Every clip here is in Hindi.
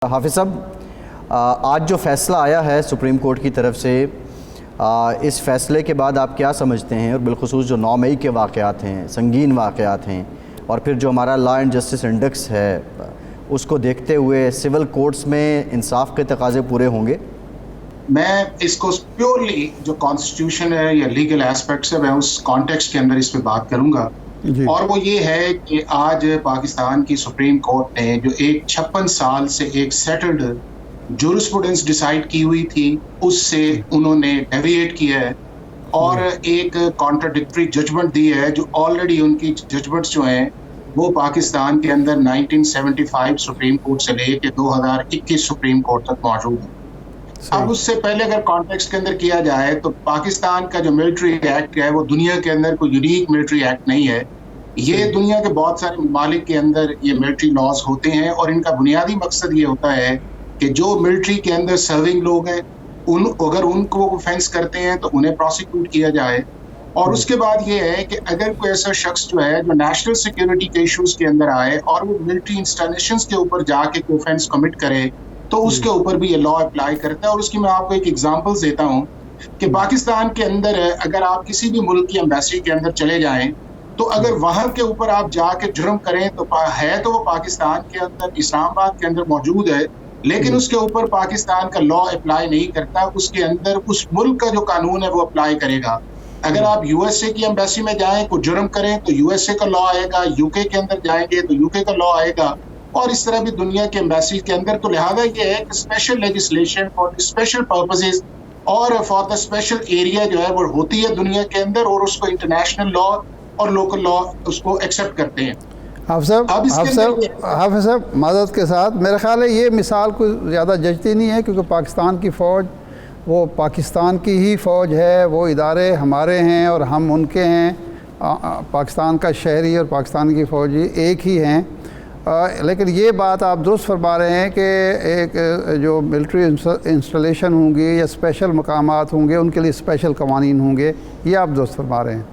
हाफिज़ साहब, आज जो फ़ैसला आया है सुप्रीम कोर्ट की तरफ से, इस फ़ैसले के बाद आप क्या समझते हैं? और बिलखुसूस जो 9 मई के वाक़यात हैं, संगीन वाक़यात हैं, और फिर जो हमारा लॉ एंड जस्टिस इंडेक्स है, उसको देखते हुए सिविल कोर्ट्स में इंसाफ के तकाज़े पूरे होंगे? मैं इसको प्योरली जो कॉन्स्टिट्यूशन है या लीगल एस्पेक्ट्स है, मैं उस कॉन्टेक्स्ट के अंदर इस पे बात करूंगा। और वो ये है कि आज पाकिस्तान की सुप्रीम कोर्ट ने जो एक 56 साल से एक सेटल्ड जूरिस्प्रूडेंस डिसाइड की हुई थी, उससे उन्होंने डेविएट किया है और एक कॉन्ट्राडिक्टरी जजमेंट दी है। जो ऑलरेडी उनकी जजमेंट्स जो हैं वो पाकिस्तान के अंदर 1975 सुप्रीम कोर्ट से लेके 2021 सुप्रीम कोर्ट तक मौजूद है। अब उससे पहले अगर कॉन्टेक्स्ट के अंदर किया जाए तो पाकिस्तान का जो मिलिट्री एक्ट है वो दुनिया के अंदर कोई यूनिक मिलिट्री एक्ट नहीं है। ये दुनिया के बहुत सारे ममालिक के अंदर ये मिलिट्री लॉज होते हैं और इनका बुनियादी मकसद ये होता है कि जो मिलिट्री के अंदर सर्विंग लोग हैं अगर उनको ऑफेंस करते हैं तो उन्हें प्रोसिक्यूट किया जाए। और उसके बाद ये है कि अगर कोई ऐसा शख्स जो है जो नेशनल सिक्योरिटी के इश्यूज के अंदर आए और वो मिलिट्री इंस्टॉलेशंस के ऊपर जाके कोई ऑफेंस कमिट करे तो उसके ऊपर भी ये लॉ अप्लाई करता है। और उसकी मैं आपको एक एग्जांपल देता हूँ कि पाकिस्तान के अंदर अगर आप किसी भी मुल्क की एम्बेसी के अंदर चले जाएं तो अगर वहां के ऊपर आप जाके जुर्म करें तो वो पाकिस्तान के अंदर इस्लामाबाद के अंदर मौजूद है, लेकिन उसके ऊपर पाकिस्तान का लॉ अप्लाई नहीं करता। उसके अंदर उस मुल्क का जो कानून है वो अप्लाई करेगा। अगर आप यूएसए की एम्बेसी में जाएं को जुर्म करें तो यूएसए का लॉ आएगा, यूके के अंदर जाएंगे तो यूके का लॉ आएगा, और इस तरह भी दुनिया के एम्बेसी के अंदर। तो लिहाजा ये है कि special legislation for special purposes और फॉर द स्पेशल एरिया जो है वो होती है दुनिया के अंदर, और उसको इंटरनेशनल लॉ और लोकल लॉ उसको एक्सेप्ट करते हैं। हाफ़िज़ साहब माज़रत के साथ, मेरा ख्याल है ये मिसाल कोई ज़्यादा जचती नहीं है, क्योंकि पाकिस्तान की फ़ौज वो पाकिस्तान की ही फ़ौज है, वो इदारे हमारे हैं और हम उनके हैं। पाकिस्तान का शहरी और पाकिस्तान की फ़ौजी एक ही हैं। लेकिन ये बात आप दुरुस्त फरमा रहे हैं कि एक जो मिलिट्री इंस्टॉलेशन होंगी या स्पेशल मकामात होंगे उनके लिए स्पेशल कवानीन होंगे, ये आप दुरुस्त फरमा रहे हैं।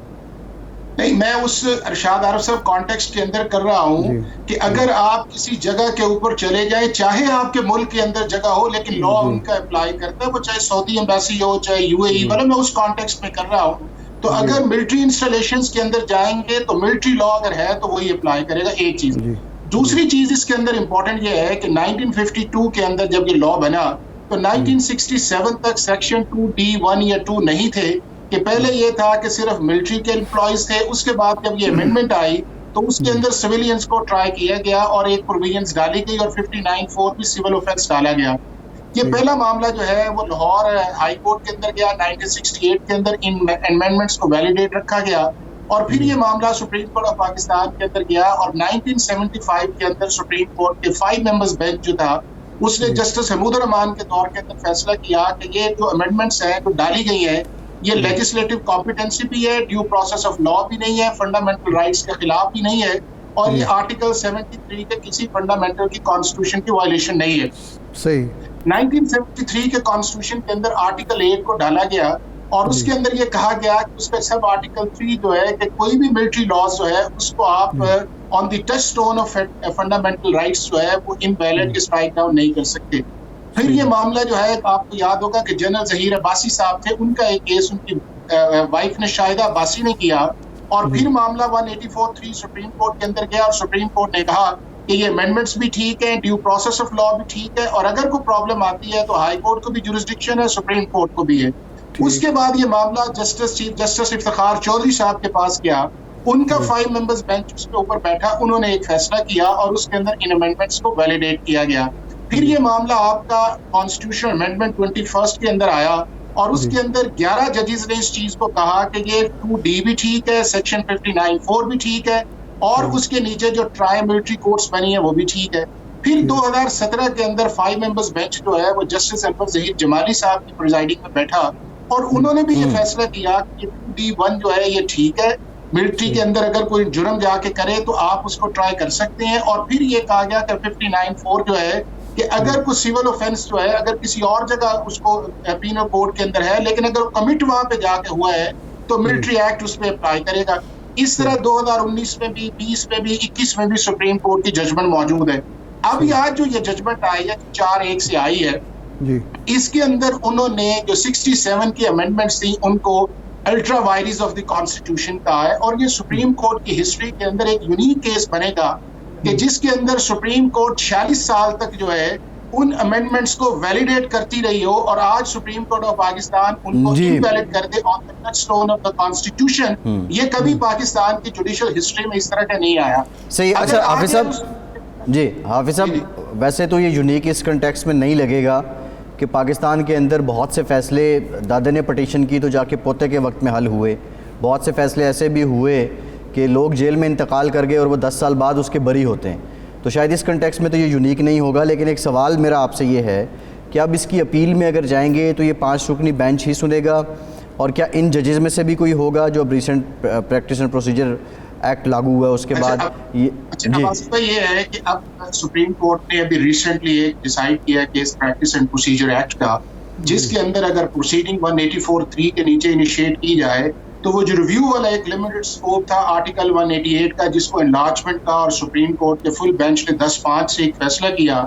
नहीं, मैं उस अरशाद आरफ साहब कॉन्टेक्स्ट के अंदर कर रहा हूँ कि अगर आप किसी जगह के ऊपर चले जाएं, चाहे आपके मुल्क के अंदर जगह हो, लेकिन लॉ उनका अप्लाई करता है, वो चाहे सऊदी एम्बेसी हो चाहे यूएई, मतलब मैं उस कॉन्टेक्स्ट में कर रहा हूँ। तो अगर मिलिट्री इंस्टॉलेशंस के अंदर जाएंगे तो मिलिट्री लॉ अगर है तो वही अप्लाई करेगा, एक चीज। दूसरी चीज इसके अंदर इंपॉर्टेंट ये है कि 1952 के अंदर जब ये लॉ बना तो 1967 तक सेक्शन 2D1 या 2 नहीं थे, कि पहले ये था कि सिर्फ मिलिट्री के एम्प्लॉयज थे। उसके बाद जब ये अमेंडमेंट आई तो उसके अंदर सिविलियंस को ट्राई किया गया और एक प्रोविजंस डाली गई और 59(4) भी सिविल ऑफेंस डाला गया। ये पहला मामला जो है वो लाहौर हाई कोर्ट के अंदर गया 1968 के अंदर, इन अमेंडमेंट्स को वैलिडेट रखा गया, और फिर ये मामला सुप्रीम कोर्ट ऑफ पाकिस्तान के अंदर गया और 1975 के अंदर सुप्रीम कोर्ट के 5 मेंबर्स बेंच जो था उसने जस्टिस हमूद रहमान के दौर के अंदर फैसला किया कि ये जो अमेंडमेंट्स हैं जो डाली गई हैं ये लेजिस्लेटिव कॉम्पिटेंसी भी है, ड्यू प्रोसेस ऑफ लॉ भी नहीं है, फंडामेंटल राइट्स के खिलाफ भी नहीं है, और ये आर्टिकल 73 के किसी फंडामेंटल की कॉन्स्टिट्यूशन की वायलेशन नहीं है। सही 1973 के कॉन्स्टिट्यूशन के अंदर आर्टिकल 8 को डाला गया और उसके अंदर ये कहा गया कि उसका सब आर्टिकल 3 जो है कि कोई भी मिलिट्री लॉज जो है उसको आप on the touch stone of fundamental rights जो है वो इनवैलिड स्ट्राइक डाउन नहीं कर सकते। फिर ये मामला जो है आपको याद होगा कि जनरल ज़हीर अब्बासी साहब थे, उनका एक केस उनकी वाइफ ने शाहिदा अब्बासी ने किया, और फिर मामला 184(3) सुप्रीम कोर्ट के अंदर गया और सुप्रीम कोर्ट ने कहा कि ये अमेंडमेंट्स भी ठीक है, ड्यू प्रोसेस ऑफ लॉ भी ठीक है, और अगर कोई प्रॉब्लम आती है तो हाई कोर्ट को भी जुरिस्डिक्शन है, सुप्रीम कोर्ट को भी है। उसके बाद ये मामला चीफ जस्टिस इफ्तिखार चौधरी साहब के पास गया, उनका 5 मेंबर्स बेंच उसके ऊपर बैठा, उन्होंने एक फैसला किया और उसके अंदर इन अमेंडमेंट्स को वैलिडेट किया गया। फिर ये मामला आपका कॉन्स्टिट्यूशन अमेंडमेंट 21 के अंदर आया और उसके अंदर 11 जजेस ने इस चीज को कहा कि ये 2D भी ठीक है, सेक्शन 59(4) भी ठीक है, और उसके नीचे जो ट्राई मिलिट्री कोर्ट्स बनी है वो भी ठीक है। फिर 2017 के अंदर 5 मेंबर्स बेंच जो है वो जस्टिस अनवर ज़हीर जमाली साहब की प्रिजाइडिंग में बैठा और उन्होंने भी ये फैसला किया कि 2D1 जो है ये ठीक है, मिलिट्री के अंदर अगर कोई जुर्म जाके करे तो आप उसको ट्राई कर सकते हैं। और फिर ये कहा गया कि 59(4) जो है कि अगर कोई सिविल ऑफेंस जो है अगर किसी और जगह उसको पीनल कोड के अंदर है, लेकिन अगर कमिट वहां पे जाके हुआ है तो मिलिट्री एक्ट उस पर अप्लाई करेगा। इस तरह 2019 में भी, 20 में भी, 21 में भी सुप्रीम कोर्ट की जजमेंट मौजूद है। अब आज जो ये जजमेंट आई है 4-1 से आई है जी, इसके अंदर उन्होंने जो 67 की अमेंडमेंट्स थी उनको अल्ट्रा वायरीज ऑफ द कॉन्स्टिट्यूशन कहा है। और ये सुप्रीम कोर्ट की हिस्ट्री के अंदर एक यूनिक केस बनेगा कि जिसके अंदर सुप्रीम कोर्ट 46 साल तक जो है उन अमेंडमेंट्स को वैलिडेट करती रही हो और आज सुप्रीम कोर्ट ऑफ पाकिस्तान उनको इनवैलिड कर दे on the touchstone of the constitution. ये कभी पाकिस्तान की जुडिशियल हिस्ट्री में इस तरह का नहीं आया। सही। अच्छा हाफिज साहब, जी हाफिज साहब, वैसे तो ये यूनिक इस कंटेक्स्ट में नहीं लगेगा कि पाकिस्तान के अंदर बहुत से फ़ैसले दादा ने पटिशन की तो जाके पोते के वक्त में हल हुए, बहुत से फ़ैसले ऐसे भी हुए कि लोग जेल में इंतकाल कर गए और वो 10 साल बाद उसके बरी होते हैं। तो शायद इस कंटेक्स्ट में तो ये यूनिक नहीं होगा। लेकिन एक सवाल मेरा आपसे ये है कि अब इसकी अपील में अगर जाएंगे तो ये 5 रुकनी बेंच ही सुनेगा, और क्या इन जजेस में से भी कोई होगा जो अब recent practice and procedure act लागू हुआ उसके बाद? ये है कि अब सुप्रीम कोर्ट ने अभी रिसेंटली एक डिसाइड किया case practice and procedure act का, जिसके अंदर अगर प्रोसीडिंग 184(3) के नीचे इनिशिएट की जाए तो वो जो रिव्यू वाला एक लिमिटेड स्कोप था आर्टिकल 188 का, जिसको एनलार्जमेंट का और सुप्रीम कोर्ट के फुल बेंच ने 10-5 से एक फैसला किया।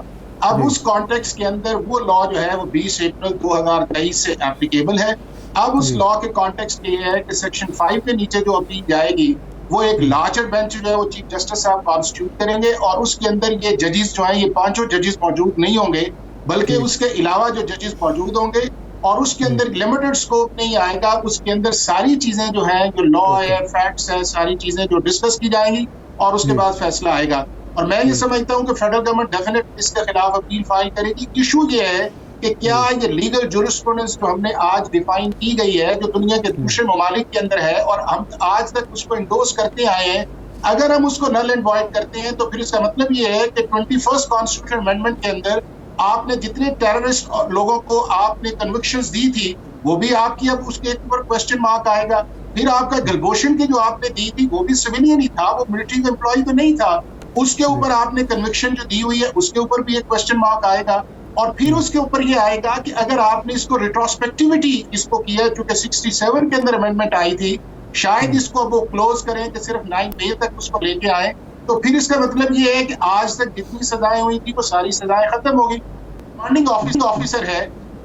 अब उस कॉन्टेक्स्ट के अंदर वो लॉ जो है वो 20 अप्रैल 2023 से एप्लीकेबल है। अब उस लॉ के कॉन्टेक्स्ट ये है कि सेक्शन 5 के नीचे जो अपील जाएगी वो एक लार्जर बेंच जो है वो चीफ जस्टिस साहब कॉन्स्टिट्यूट करेंगे और उसके अंदर ये जजेस जो हैं ये 5 जजेस मौजूद नहीं होंगे, बल्कि उसके अलावा जो जजेस मौजूद होंगे और उसके अंदर लिमिटेड स्कोप नहीं आएगा। उसके अंदर सारी चीजें जो हैं, जो लॉ है, फैक्ट्स है, सारी चीजें जो डिस्कस की जाएंगी और उसके बाद फैसला आएगा। और मैं ये समझता हूँ कि फेडरल गवर्नमेंट डेफिनेटली इसके खिलाफ अपील फाइल करेगी। इशू ये है कि क्या ये लीगल जुरिस्प्रूडेंस जो हमने आज डिफाइन की गई है, जो दुनिया के दूसरे ममालिक के अंदर है और हम आज तक उसको इंडोर्स करते आए हैं, अगर हम उसको नल एंड वॉइड करते हैं तो फिर इसका मतलब ये है कि 21st कॉन्स्टिट्यूशन अमेंडमेंट के अंदर आपने जितने टेररिस्ट लोगों को आपने कन्विक्शंस दी थी वो भी आपकी अब उसके ऊपर क्वेश्चन मार्क आएगा। फिर आपका गलभूषण की जो आपने दी थी वो भी सिविलियन ही था, वो मिलिट्री एम्प्लॉय तो नहीं था, उसके ऊपर आपने कन्विक्शन जो दी हुई है उसके ऊपर भी एक क्वेश्चन मार्क आएगा। और फिर उसके ऊपर ये आएगा कि अगर आपने इसको रिट्रोस्पेक्टिविटी इसको किया, चूंकि 67 के अंदर अमेंडमेंट आई थी, शायद इसको वो क्लोज करें कि सिर्फ 9 मई तक उसको लेके आए, तो फिर इसका मतलब ये है कि आज तक जितनी सजाएं हुई थी वो सारी सजाएं खत्म हो गई। कमांडिंग ऑफिसर है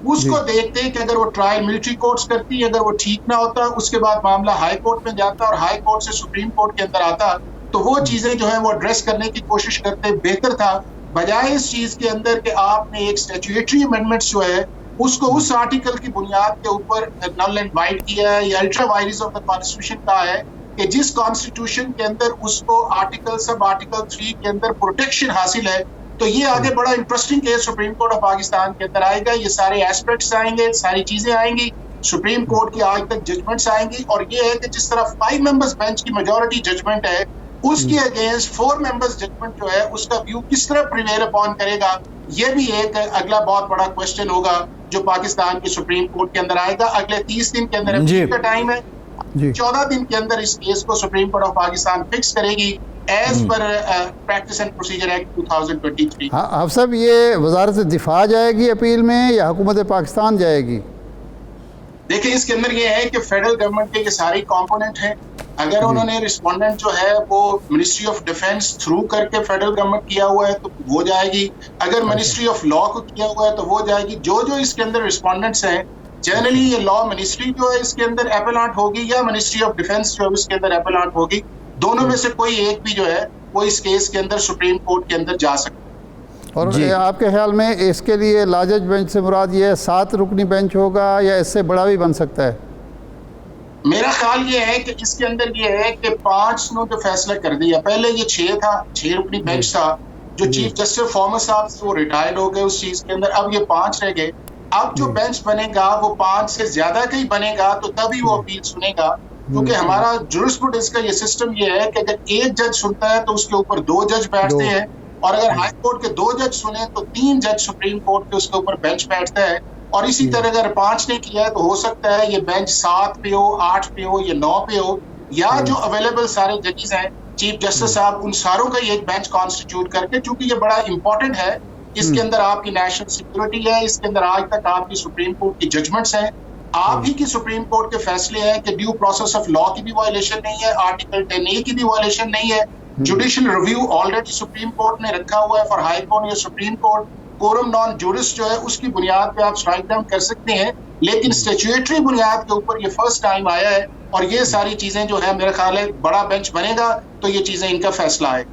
उसको देखते हैं कि अगर वो ट्रायल मिलिट्री कोर्ट्स करती, अगर वो ठीक ना होता, उसके बाद मामला हाई कोर्ट में जाता और हाई कोर्ट से सुप्रीम कोर्ट के अंदर आता, तो वो चीजें जो है वो एड्रेस करने की कोशिश करते बेहतर था, बजाय इस चीज के अंदर कि आपने एक स्टैट्यूटरी अमेंडमेंट्स जो है उसको उस आर्टिकल की बुनियाद के ऊपर नल एंड वाइड किया है। या अल्ट्रा वायरीज ऑफ द कॉन्स्टिट्यूशन का है कि जिस कॉन्स्टिट्यूशन के अंदर उसको आर्टिकल सब आर्टिकल 3 के अंदर प्रोटेक्शन हासिल है। तो ये आगे बड़ा interesting case supreme court of Pakistan के अंदर आएगा। ये सारे एस्पेक्ट्स आएंगे, सारी चीजें आएंगी, सुप्रीम कोर्ट की आज तक जजमेंट्स आएंगी। और ये है कि जिस तरह 5 मेंबर्स बेंच की मेजॉरिटी जजमेंट है उसके अगेंस्ट 4 मेंबर्स जजमेंट जो है उसका व्यू किस तरह प्रिवेल अपॉन करेगा, ये भी एक अगला बहुत बड़ा क्वेश्चन होगा जो पाकिस्तान की सुप्रीम कोर्ट के अंदर आएगा। अगले 30 दिन के अंदर अपील का टाइम है, 14 दिन के अंदर इस केस को supreme court of Pakistan fix करेगी as per practice and procedure act 2023। हाँ आप साहब, ये वजारत दिफा जाएगी अपील में या हुकूमत पाकिस्तान जाएगी? देखिए इसके अंदर ये है कि फेडरल गवर्नमेंट के ये सारी कंपोनेंट हैं। अगर उन्होंने रिस्पोंडेंट जो है वो मिनिस्ट्री ऑफ डिफेंस थ्रू करके फेडरल गवर्नमेंट किया हुआ है तो वो जाएगी, अगर मिनिस्ट्री ऑफ लॉ को किया हुआ है तो वो जाएगी। जो इसके अंदर रिस्पोंडेंट्स हैं, जनरली ये लॉ मिनिस्ट्री जो है इसके अंदर एपेलांट होगी या मिनिस्ट्री ऑफ डिफेंस जो है उसके अंदर एपेलांट होगी। दोनों में से कोई एक भी जो है वो इस केस के अंदर सुप्रीम कोर्ट के अंदर जा सकता है। और आपके ख्याल में इसके लिए लार्जेस्ट बेंच से मुराद ये 7 रुकनी बेंच होगा या इससे बड़ा भी बन सकता है? मेरा ख्याल ये है कि इसके अंदर ये है कि 5 ने जो फैसला कर दिया, पहले ये 6 था, 6 रुकनी बेंच था, जो चीफ जस्टिस फॉर्मर साहब वो रिटायर्ड हो गए उस चीज के अंदर, अब ये 5 रह गए। अब जो बेंच बनेगा वो 5 से ज्यादा का ही बनेगा, तो तभी वो अपील सुनेगा। क्योंकि हमारा जुरिस्प्रूडेंस का ये सिस्टम ये है कि अगर एक जज सुनता है तो उसके ऊपर 2 जज बैठते हैं, और अगर हाई कोर्ट के 2 जज सुने तो 3 जज सुप्रीम कोर्ट के उसके ऊपर बेंच बैठता है। और इसी तरह अगर 5 ने किया है तो हो सकता है ये बेंच 7 पे हो, 8 पे हो या 9 पे हो, या जो अवेलेबल सारे जजेस हैं चीफ जस्टिस साहब उन सारों का एक बेंच कॉन्स्टिट्यूट करके, क्योंकि ये बड़ा इंपॉर्टेंट है। इसके अंदर आपकी नेशनल सिक्योरिटी है, इसके अंदर आज तक आपकी सुप्रीम कोर्ट की जजमेंट्स हैं, आप ही की सुप्रीम कोर्ट के फैसले हैं कि ड्यू प्रोसेस ऑफ लॉ की भी वायलेशन नहीं है, आर्टिकल 10A की भी वायलेशन नहीं है, judicial review already Supreme Court ने रखा हुआ है फॉर हाई कोर्ट या Supreme Court. Coram non judice जो है उसकी बुनियाद पे आप स्ट्राइक डाउन कर सकते हैं, लेकिन स्टैट्यूटरी बुनियाद के ऊपर ये फर्स्ट टाइम आया है और ये सारी चीजें जो है मेरा ख्याल है बड़ा बेंच बनेगा तो ये चीजें इनका फैसला आएगा।